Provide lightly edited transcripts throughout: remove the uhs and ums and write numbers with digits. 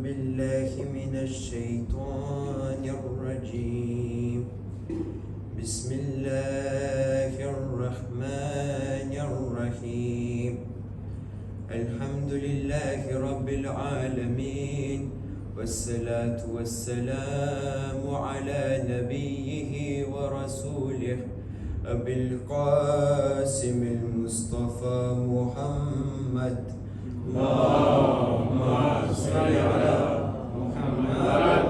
بالله من الشيطان الرجيم بسم الله الرحمن الرحيم الحمد لله رب العالمين والصلاة والسلام على نبيه ورسوله أبي القاسم المصطفى محمد اللهم صل على محمد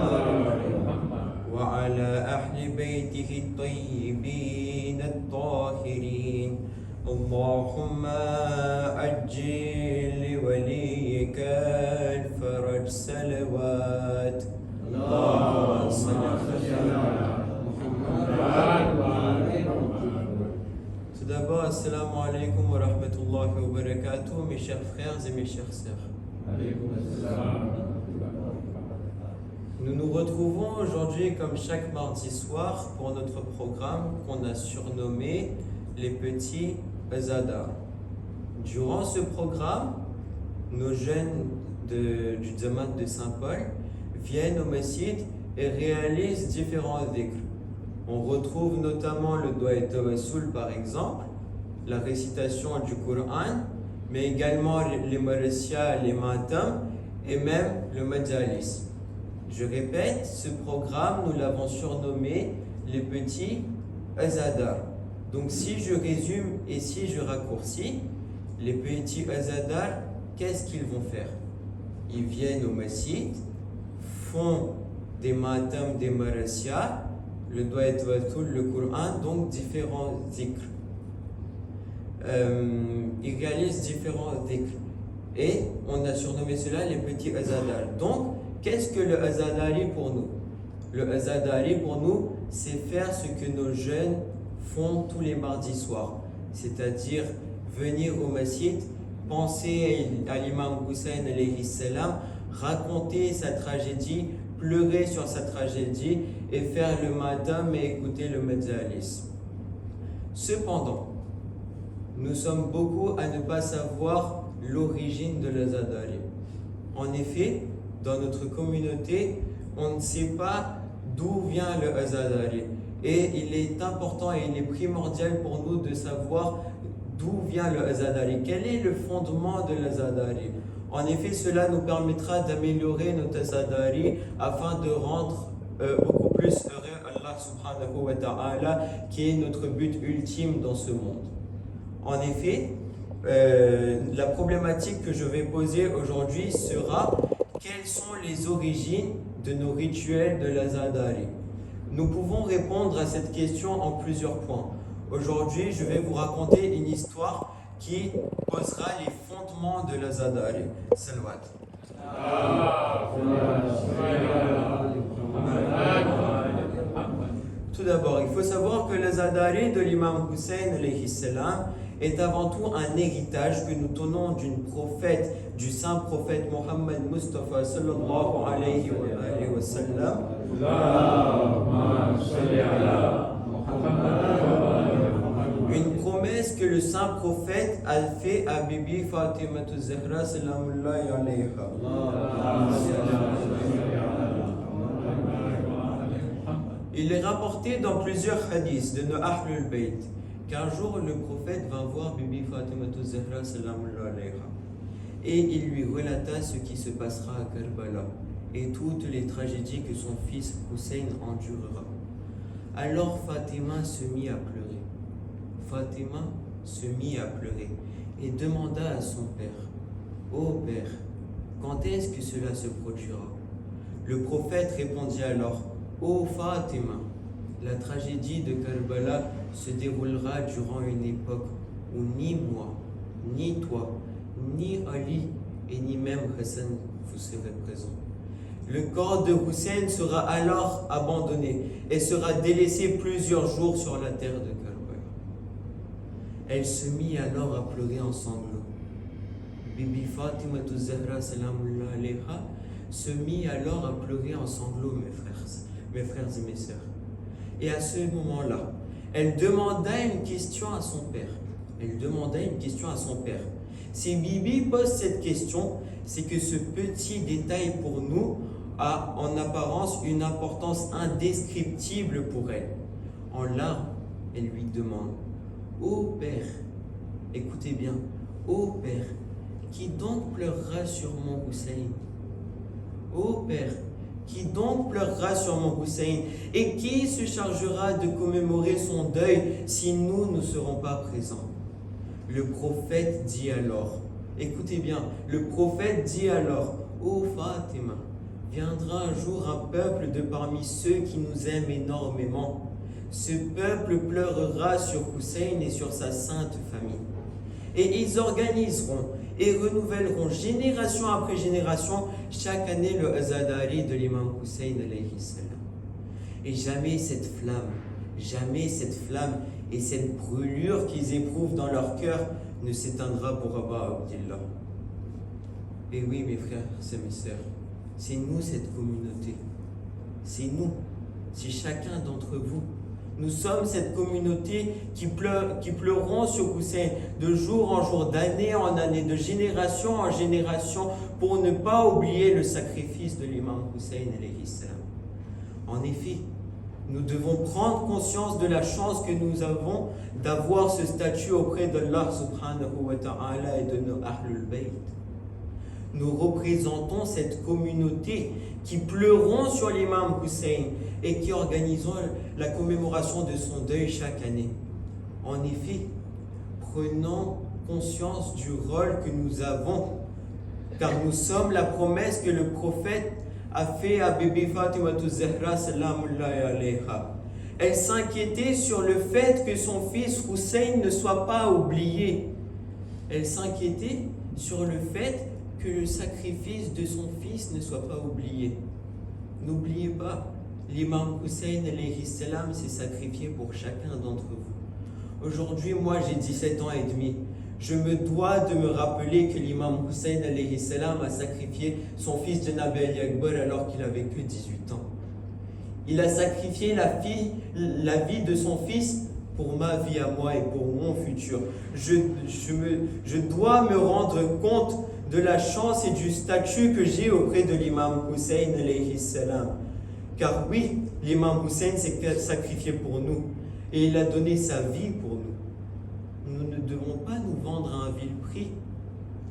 وعلى أهل بيته الطيبين الطاهرين اللهم أجل لوليك الفرج صلوات اللهم صل على محمد وعلى Tout d'abord, assalamu alaikum wa rahmatullahi wa barakatuh, mes chers frères et mes chères sœurs. Nous nous retrouvons aujourd'hui comme chaque mardi soir pour notre programme qu'on a surnommé les petits Azadar. Durant ce programme, nos jeunes du Zaman de Saint-Paul viennent au masjid et réalisent différents dhikrs. On retrouve notamment le Dua et Tawassul par exemple, la récitation du Coran, mais également les Marasya, les Matam et même le Majalis. Je répète, ce programme, nous l'avons surnommé les petits Azadar. Donc si je résume et si je raccourcis, les petits Azadar, qu'est-ce qu'ils vont faire? Ils viennent au masjid, font des Matam, des Marasya, le Dua et Tawassul, le Coran, donc différents dhikrs. Ils réalisent différents dhikrs. Et on a surnommé cela les petits Azadar. Donc, qu'est-ce que le Azadari pour nous? Le Azadari pour nous, c'est faire ce que nos jeunes font tous les mardis soirs. C'est-à-dire venir au masjid, penser à l'imam Hussein alayhi salam, raconter sa tragédie, pleurer sur sa tragédie et faire le matam et écouter le majalis. Cependant, nous sommes beaucoup à ne pas savoir l'origine de l'Azadari. En effet, dans notre communauté, on ne sait pas d'où vient le Azadari. Et il est important et il est primordial pour nous de savoir d'où vient le Azadari. Quel est le fondement de l'Azadari? En effet, cela nous permettra d'améliorer notre Azadari afin de rendre beaucoup plus heureux Allah subhanahu wa ta'ala, qui est notre but ultime dans ce monde. En effet, la problématique que je vais poser aujourd'hui sera: quelles sont les origines de nos rituels de l'Azadari? Nous pouvons répondre à cette question en plusieurs points. Aujourd'hui, je vais vous raconter une histoire qui posera les fondements de l'Azadari. Salawat. Tout d'abord, il faut savoir que l'Azadari de l'imam Hussein alayhi salam est avant tout un héritage que nous tenons d'une prophète, du saint prophète Mohammed Mustafa sallallahu alayhi wa sallam. Une promesse que le saint prophète a fait à Bibi Fatima Zahra salamullahi alayha. Il est rapporté dans plusieurs hadiths de nos Ahlul Bayt qu'un jour le prophète vint voir Bibi Fatima Zahra salamullahi alayha et il lui relata ce qui se passera à Karbala et toutes les tragédies que son fils Hussein endurera. Alors Fatima se mit à pleurer. Fatima se mit à pleurer et demanda à son père: Ô père, quand est-ce que cela se produira? Le prophète répondit alors: Ô Fatima, la tragédie de Karbala se déroulera durant une époque où ni moi, ni toi, ni Ali et ni même Hassan vous serez présents. Le corps de Hussein sera alors abandonné et sera délaissé plusieurs jours sur la terre de Karbala. Elle se mit alors à pleurer en sanglots. Bibi Fatima Zahra salamullah alayha se mit alors à pleurer en sanglots, mes frères et mes sœurs. Et à ce moment-là, elle demanda une question à son père. Si Bibi pose cette question, c'est que ce petit détail pour nous a en apparence une importance indescriptible pour elle. En larmes, elle lui demande: Ô Père, écoutez bien, ô Père, qui donc pleurera sur mon Hussein? Ô Père, qui donc pleurera sur mon Hussein? Et qui se chargera de commémorer son deuil si nous ne serons pas présents? Le prophète dit alors, écoutez bien, le prophète dit alors: Ô Fatima, viendra un jour un peuple de parmi ceux qui nous aiment énormément. Ce peuple pleurera sur Hussein et sur sa sainte famille. Et ils organiseront et renouvelleront génération après génération chaque année le Azadari de l'imam Hussein alayhi salam. Et jamais cette flamme et cette brûlure qu'ils éprouvent dans leur cœur ne s'éteindra pour Abba Abdillah. Et oui, mes frères et mes sœurs, c'est nous cette communauté. C'est nous, c'est chacun d'entre vous. Nous sommes cette communauté qui pleurons sur Hussein de jour en jour, d'année en année, de génération en génération, pour ne pas oublier le sacrifice de l'imam Hussein alayhi salam. En effet, nous devons prendre conscience de la chance que nous avons d'avoir ce statut auprès d'Allah subhanahu wa ta'ala et de nos Ahlul Bayt. Nous représentons cette communauté qui pleurons sur l'imam Hussein et qui organisons la commémoration de son deuil chaque année. En effet, prenons conscience du rôle que nous avons, car nous sommes la promesse que le prophète a fait à Bibi Fatima Zahra salamullahi alayha. Elle s'inquiétait sur le fait que son fils Hussein ne soit pas oublié. Elle s'inquiétait sur le fait que le sacrifice de son fils ne soit pas oublié. N'oubliez pas, l'imam Hussein alayhi salam s'est sacrifié pour chacun d'entre vous. Aujourd'hui, moi j'ai 17 ans et demi. Je me dois de me rappeler que l'imam Hussein alayhi salam a sacrifié son fils Janab Ali Akbar alors qu'il avait que 18 ans. Il a sacrifié la vie de son fils pour ma vie à moi et pour mon futur. Je dois me rendre compte de la chance et du statut que j'ai auprès de l'imam Hussein alayhi salam. Car oui, l'imam Hussein s'est sacrifié pour nous et il a donné sa vie pour nous. Nous ne devons pas nous vendre à un vil prix.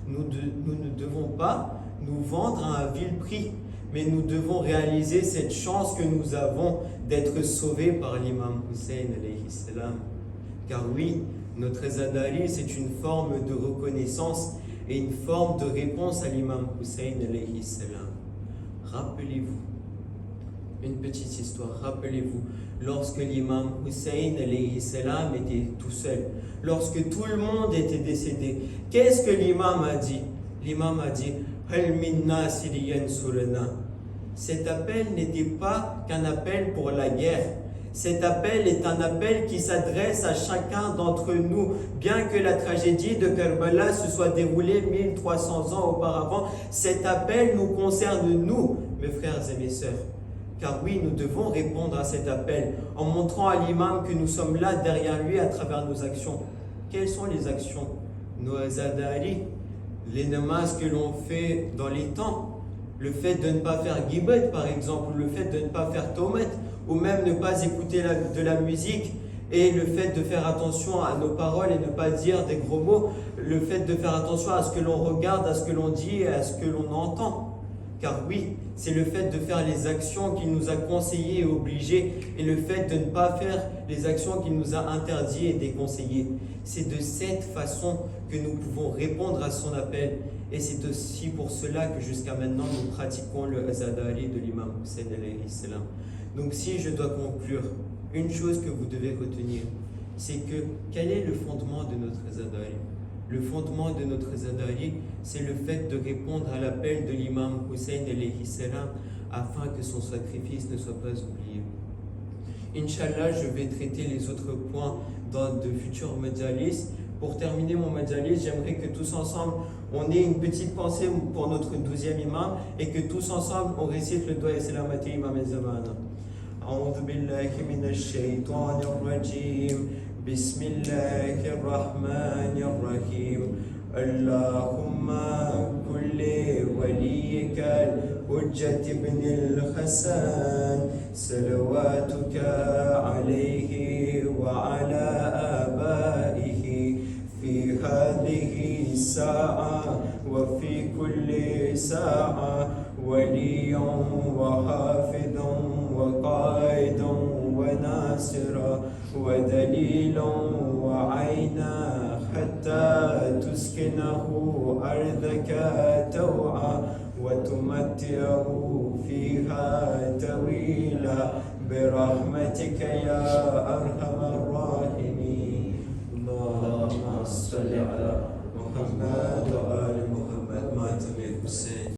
Nous ne devons pas nous vendre à un vil prix, mais nous devons réaliser cette chance que nous avons d'être sauvés par l'imam Hussein alayhi salam. Car oui, notre Azadari, c'est une forme de reconnaissance et une forme de réponse à l'imam Hussein alayhi salam. Rappelez-vous, une petite histoire, rappelez-vous, lorsque l'imam Hussein alayhi salam était tout seul, lorsque tout le monde était décédé, qu'est-ce que l'imam a dit? L'imam a dit: Hal minna siriyan surana. Cet appel n'était pas qu'un appel pour la guerre. Cet appel est un appel qui s'adresse à chacun d'entre nous. Bien que la tragédie de Karbala se soit déroulée 1300 ans auparavant, cet appel nous concerne nous, mes frères et mes sœurs. Car oui, nous devons répondre à cet appel en montrant à l'imam que nous sommes là derrière lui à travers nos actions. Quelles sont les actions? Nos azadari, les namazes que l'on fait dans les temps, le fait de ne pas faire ghibet par exemple, le fait de ne pas faire tomet, ou même ne pas écouter de la musique, et le fait de faire attention à nos paroles et ne pas dire des gros mots, le fait de faire attention à ce que l'on regarde, à ce que l'on dit et à ce que l'on entend. Car oui, c'est le fait de faire les actions qu'il nous a conseillées et obligées, et le fait de ne pas faire les actions qu'il nous a interdites et déconseillées. C'est de cette façon que nous pouvons répondre à son appel, et c'est aussi pour cela que jusqu'à maintenant nous pratiquons le Azadari de l'imam Hussein alayhi salam. Donc si je dois conclure, une chose que vous devez retenir, c'est que quel est le fondement de notre Azadari? Le fondement de notre Azadari, c'est le fait de répondre à l'appel de l'imam Hussein alayhi salam afin que son sacrifice ne soit pas oublié. Inch'Allah, je vais traiter les autres points dans de futurs majalis. Pour terminer mon majalis, j'aimerais que tous ensemble, on ait une petite pensée pour notre 12e imam et que tous ensemble, on récite le doigt et salamati imam al-Zamana. أعوذ بالله من الشيطان الرجيم بسم الله الرحمن الرحيم اللهم كل وليك الحجة بن الحسن صلواتك عليه وعلى آبائه في هذه الساعة وفي كل ساعة وليا وحافظا وقائدا وناصرا ودليلا وعينا حتى تسكنه أرضك توعا وتمتعه فيها طويلا برحمتك يا أرحم الراحمين. اللهم صل على محمد وآل محمد. ما تملك حسين.